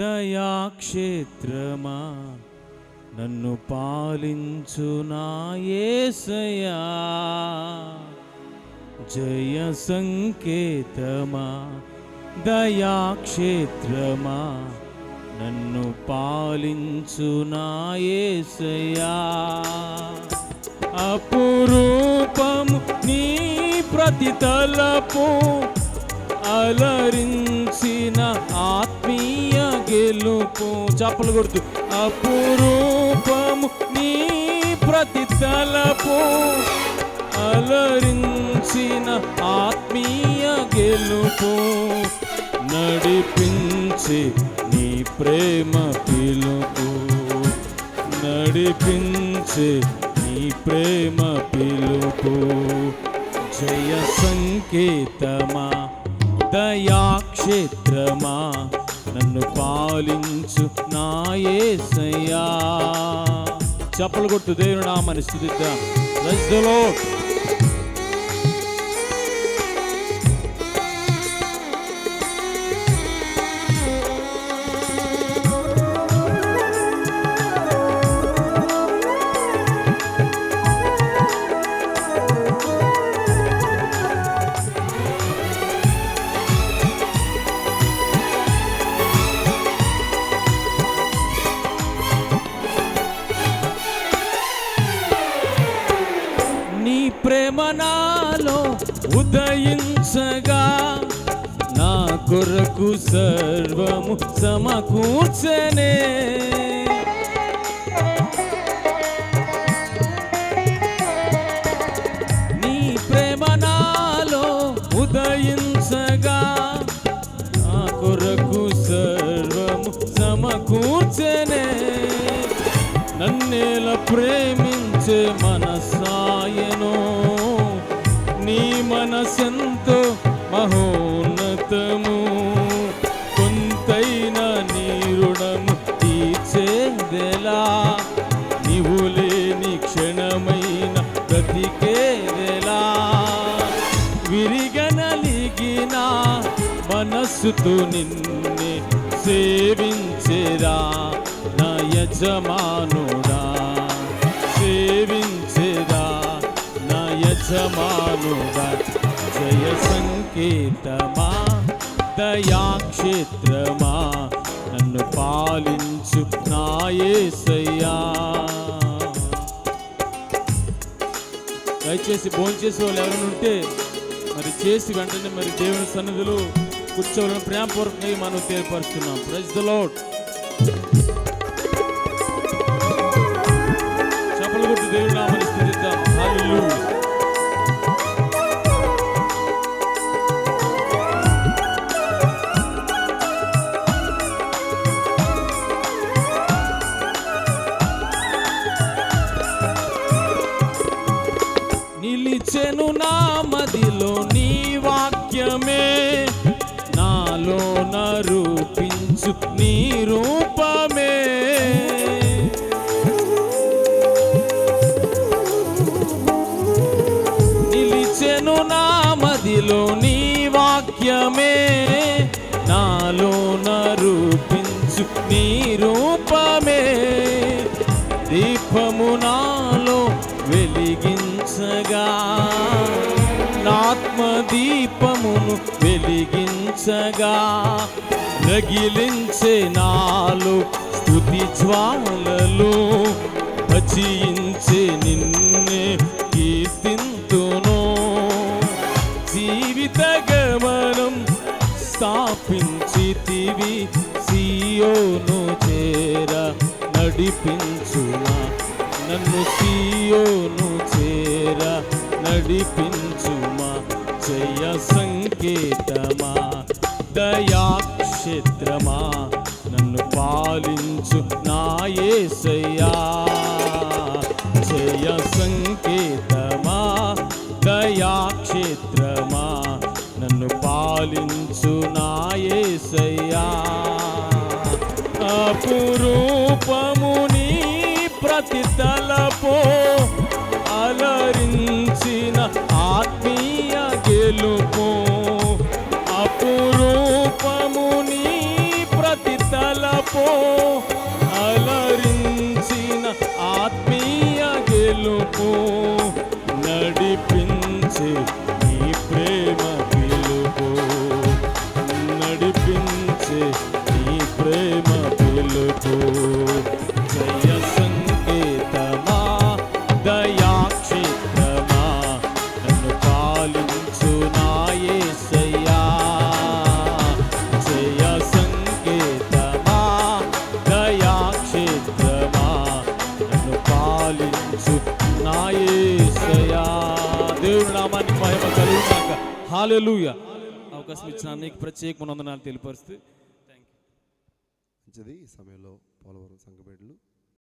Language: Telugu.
దయాక్షేత్రమా నన్ను పాలించు నా యేసయ్యా, జయ సంకేతమా దయాక్షేత్రమా నన్ను పాలించు నా యేసయ్యా. అపురూపము నీ ప్రతి తలపు, అలరించిన ఆత్మీయ గెలుపు. చప్పలు కొడుతూ అపురూపము నీ ప్రతి తలపు, అలరించిన ఆత్మీయ గెలుపు. నడిపించి నీ ప్రేమ పిలుపు, నడిపించి నీ ప్రేమ పిలుపు. జయ సంకేతమా దయాక్షేత్రమా నన్ను పాలించు నా యేసయ్యా. చప్పలు కొట్టు దేవుని నామమును స్తుతిద్దాం. Praise the Lord. ప్రేమ నాలో ఉదయించగా, నా కొరకు సర్వము సమకూర్చనే. నీ ప్రేమ నాలో ఉదయించగా, నా కొరకు సర్వము సమకూర్చనే. నన్నేల ప్రేమించే మనసాయనో, నీ మనసెంతో మహోన్నతము. కొంతైనా నీ రుణము తీర్చేదెలా, నీవు లేని క్షణమైన బ్రతికేదెలా. విరిగనలిగిన మనస్సుతో నిన్నే సేవించేరా నా యజమానుడా, సేవించేరా నా యజమానుడా. జయ సంకేతమా దయాక్షేత్రమా నన్ను పాలించు నా యేసయ్యా. దయచేసి భోంచేసే వాళ్ళు ఎవరైనా ఉంటే మరి చేసి వెంటనే మరి దేవుని సన్నిధిలో కూర్చోవాలని ప్రేమపూర్వకంగా మనం తెలియపరుస్తున్నాం. Praise the lord. చప్పలు కొట్టి దేవుని నామమును స్తుతిద్దాం. హల్లెలూయా. నిలిచెను నా మదిలో నీ వాక్యమే, నాలో రూపించు నీ రూపమే. నిలిచెను నా మదిలో నీ వాక్యమే, నాలో రూపించు నీ రూపమే. దీపము నాలో వెలిగించగా, నాత్మ దీపమును వెలిగించగా. రగిలించే నాలో స్తుతి జ్వాలలు, భజించే నిన్నే కీర్తింతును. జీవిత గమనం స్థాపించితివి, సియోను చేర నడిపించుమా. నన్ను సియోను చేర నడిపించుమా. జయ సంకేతమా దయాక్షేత్రమా నన్ను పాలించు నా యేసయ్యా. జయ సంకేతమా దయాక్షేత్రమా నన్ను పాలించు నా యేసయ్యా. అపురూపము నీ ప్రతి తలపు, అలరించిన ఆత్మీయ గెలుపు. అపురూపము నీ ప్రతి తలపు, పిలుపో అలరించిన ఆత్మీయ గెలుపు నడిపించే నీ ప్రేమ పిలుపు నడిపించే నీ ప్రేమ పిలుపు జయ సంకేతమా దయాక్షేత్రమా నన్ను పాలించు నా యేసయ్యా జయ సంకేతమా దయాక్షేత్రమా నన్ను పాలించు నా యేసయ్యా. దేవుని నామానికి మహిమ కలుగుగాక. హల్లెలూయా. అవకాశం ఇచ్చిన నీకు ప్రత్యేకమైన వందనాలు తెలియపరుస్తూ మంచిది. ఈ సమయంలో పోలవరం సంఘ బిడ్డలు